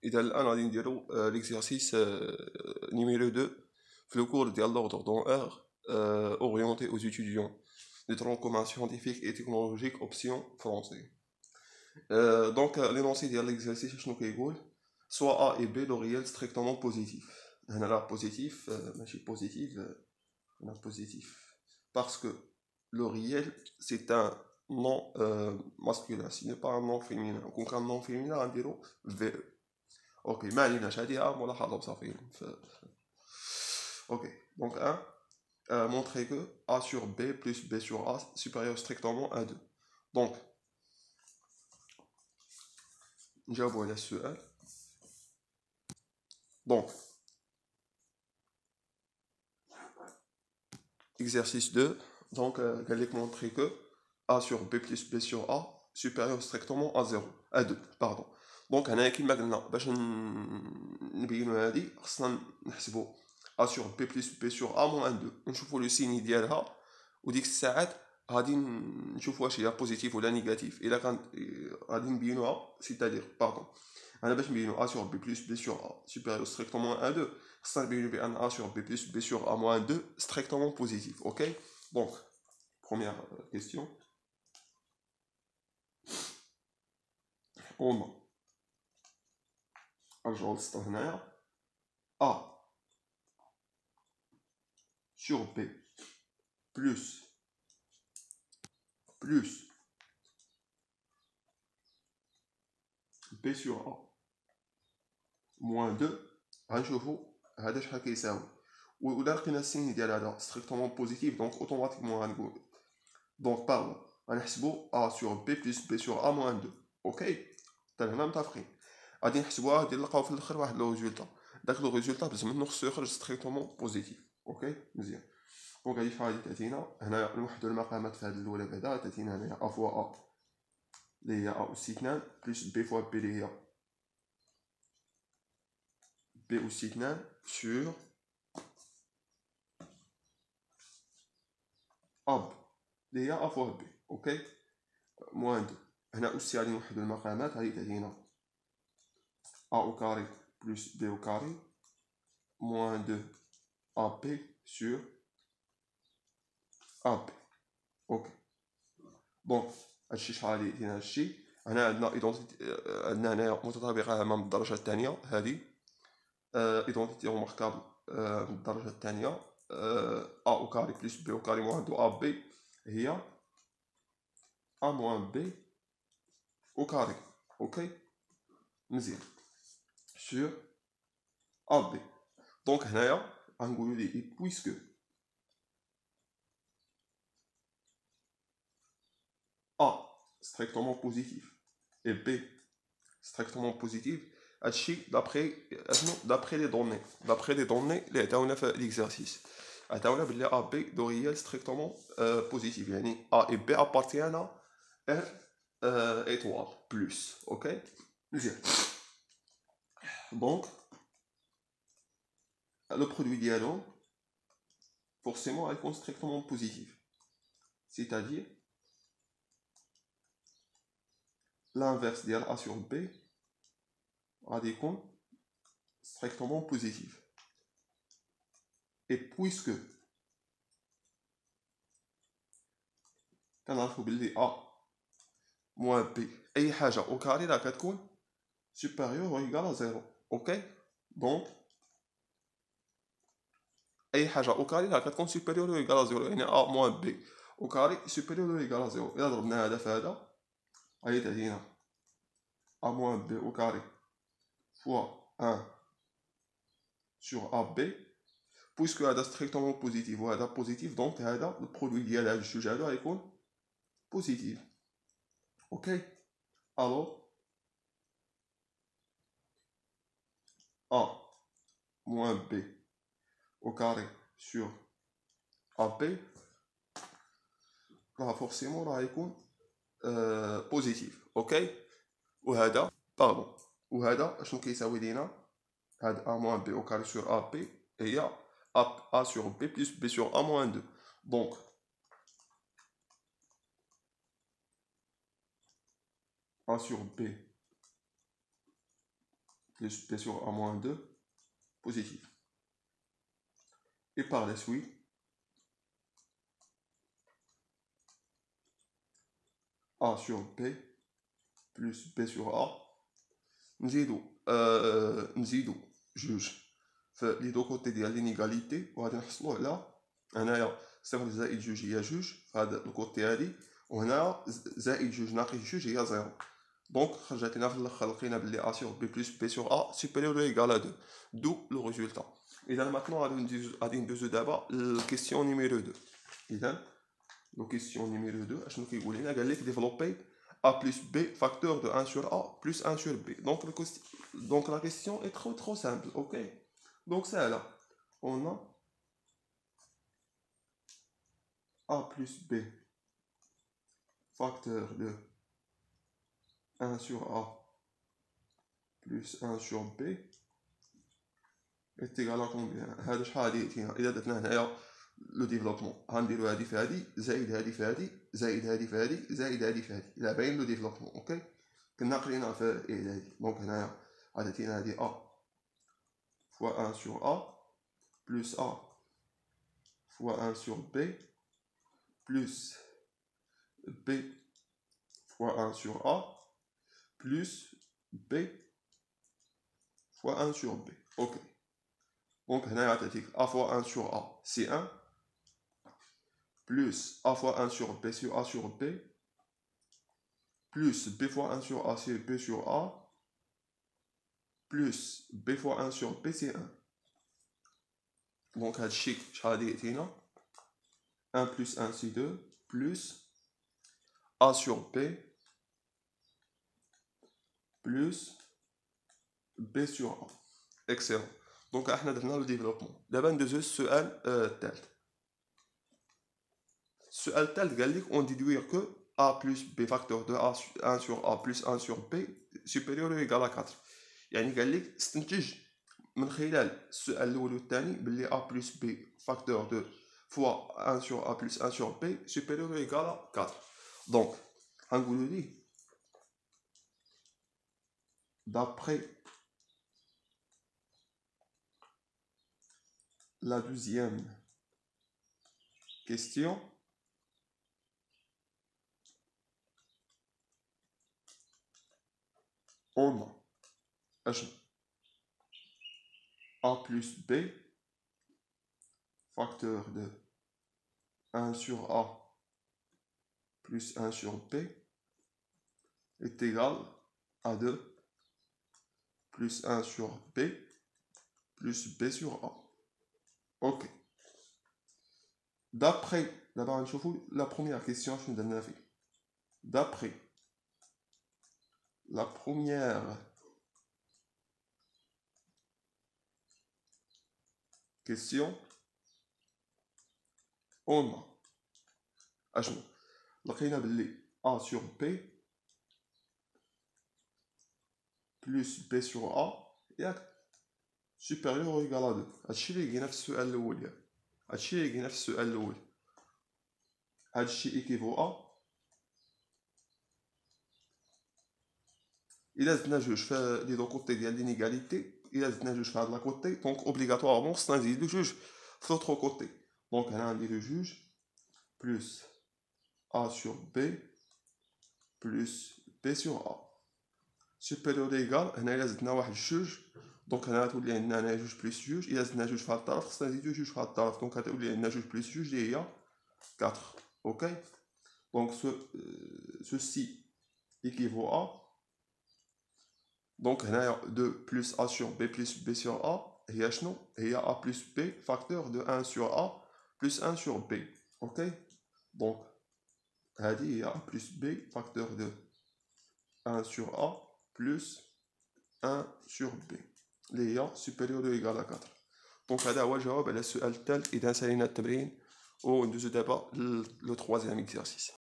إذا الآن غادي نديرو l'exercice numéro 2 في le cours ديال l'ordre dans R orienté aux étudiants de tronc commun scientifique et technologique option français. Donc l'énoncé ديال l'exercice شنو كيقول soit A et B le réel strictement positif. هنا راه positif ماشي positif هنا positif parce que le réel c'est un nom masculin, ce n'est pas un nom féminin. Donc un nom féminin غنديرو VE. Ok, ما عليناش هذه ملاحظة وصافي. Ok, donc 1, montrer que A sur B plus B sur A supérieur strictement à 2. Donc, نجاوبو على السؤال. Donc, exercice 2, donc قال لك montrer que A sur B plus B sur A supérieur strictement à 0, à 2, pardon. Donc هنايا كيما قلنا باش نبينو هادي خصنا نحسبو A sur B plus B sur A moins 2 ونشوفو لو سيني ديالها وديك الساعات غادي نشوفو واش هي بوزيتيف ولا نيجاتيف. الا كانت غادي نبينوها سيتادير باردون انا باش نبينو A sur B plus B sur A supérieur strictement à 2 خصنا نبينو بان A sur B plus B sur A moins 2 strictement positif. Ok, donc première question. On a الجواب السطر هنايا A sur B plus B sur A moins 2 غنشوفو هذا شحال كيساوي ولا لقينا السين ديال هذا ستريكتومون بوزيتيف دونك اوتوماتيكمون غنقول دونك باغ غنحسبو A sur B plus B sur A moins 2. اوكي حتى هنا متفقين. غادي نحسبوها غادي نلقاو في الاخر واحد لو ريزولتا داك لو ريزولتا باش منو خصو يخرج ستريكتومون بوزيتيف. اوكي مزيان. دونك هادي شحال غادي تعطينا هنايا نوحدو المقامات في هاد الاولى بعدا تعطينا هنايا A فوا A اللي هي A أس 2 بلس B فوا B اللي هي B أس 2 sur AB اللي هي A فوا B. اوكي موان 2 هنا أس غادي نوحدو المقامات غادي تعطينا A au carré plus B au carré moins 2 AB sur AB. اوكي دونك هادشي شحال غادي يعطينا هادشي هنا عندنا ايدونتيتي عندنا هنايا متطابقة عامة من الدرجة الثانية هادي ايدونتيتي روماركابل من الدرجة الثانية A au carré plus B au carré moins 2 AB هي A moins B au carré. اوكي مزيان sur AB. دونك هنايا غنقولو ليه بويسكو A strictement positif et B strictement positif هادشي d'après les données اللي عطاونا في l'exercice عطاونا بلي A B دو ريال strictement positif يعني A et B appartiennent à R étoile plus. اوكي مزيان. donc le produit dialogue forcément est strictement positif, c'est-à-dire l'inverse de A sur B a des comptes strictement positifs. Et puisque كنعرفو بلي A moins B أي حاجة au carré راه كتكون supérieur ou égal à 0. ok donc أي حاجة au carré راه كتكون supérieur ou égal à 0 يعني A moins B au carré supérieur ou égal à 0. إلا ضربنا هذا في هذا غادي تعطينا A moins B au carré fois 1 sur AB. puisque هذا strictement positif وهذا positif donc هذا البرودوي ديال هاد الجوج هادو غيكون positif. ok alors A moins B au carré sur AB راه forcément راه يكون positif. ok وهذا باردون وهذا شنو كيساوي لينا هاد A moins B au carré sur AB هي A sur B plus B sur A moins 2. donc A sur B plus b sur a moins 2 positif. Et par la suite, a sur b plus b sur a. نزيدو جوج في لي دو كوتي ديال لينيغاليتي وغادي نحصلو على هنايا صفر زائد جوج هي جوج في هذا الكوتي هادي وهنا زائد جوج ناقص جوج هي زيرو دونك خرجت لنا في الاخر لقينا بلي ا سور بي بلس بي سور ا سوبيريور او ايكال ا 2 دو لو ريزولتا. اذا ماتنون غادي ندوزو دابا الكيستيون نيميرو 2. اذا لو كيستيون نيميرو 2 اشنو كيقول لنا؟ قال لك ديفلوبي a plus b facteur de 1 sur a plus 1 sur b. Donc la question est trop simple, ok? Donc c'est là. On a a plus b facteur de 1 sur a plus 1 sur b est égal à combien? هذا شحال غادي يعطينا إذا درنا هنايا لو ديفلوبمون غنديرو هادي في هادي زائد هادي في هادي زائد هادي في هادي زائد هادي في هادي إلا باين لو ديفلوبمون اوكي كنا قرينا في الاعدادي. دونك هنايا غادي تعطينا هادي ا فوا 1 سور ا بلس ا فوا 1 سور بي بلس بي فوا 1 سور ا بلس بي فوا 1 سور بي اوكي. دونك هنايا تعطيك ا فوا 1 سور ا سي 1 plus a fois 1 sur b sur a sur b, plus b fois 1 sur a sur b sur a, plus b fois 1 sur b c'est 1. Donc, هادشي شحال غادي يعطينا 1 plus 1 c'est 2, plus a sur b, plus b sur a. Excellent. Donc, احنا درنا لو ديفلوبمون. دابا ندوزو للسؤال الثالث. السؤال الثالث قال لك on déduire que a plus b facteur de a 1 sur a plus 1 sur b supérieur ou égal à 4. يعني قال لك استنتج من خلال السؤال الاول والثاني باللي a plus b facteur de fois 1 sur a plus 1 sur b supérieur ou égal à 4. Donc غنقولوا ليه d'après la deuxième question on a a plus b facteur de 1 sur a plus 1 sur b est égal à 2 plus 1 sur b plus b sur a. Ok. D'après, d'abord la première question, je donne l'avis. D'après la première question, on a لقينا باللي a sur b plus b sur a ياك supérieur ou égal à 2. هادشي اللي لقينا في السؤال الاول ياك هادشي اللي لقينا في السؤال الاول. هادشي équivaut à إلا زدنا جوج في لي دو كوتي ديال لينيغاليتي إلا زدنا جوج في هاد لاكوتي دونك اوبليغاتوارمون خصنا نزيدو جوج في لوطخ كوتي. دونك هنا نديرو جوج بلس a sur b plus b sur a supérieur ou égal. هنا إلا زدنا واحد جوج دونك هنا غتولي عندنا هنا جوج بلس جوج. إلا زدنا جوج في هاد الطرف خصنا نزيدو جوج في هاد الطرف دونك غتولي عندنا جوج بلس جوج اللي هي 4. اوكي. دونك ceci équivaut à donc هنايا 2 plus a sur b plus b sur a هي شنو؟ هي a plus b facteur de 1 sur a plus 1 sur b. اوكي. دونك هذه هي a plus b facteur de 1 sur a plus 1 sur b اللي هي supérieur ou égal à 4. دونك هذا هو الجواب على السؤال الثالث. إذا سالينا التمرين وندوزو دابا لو 3 exercice.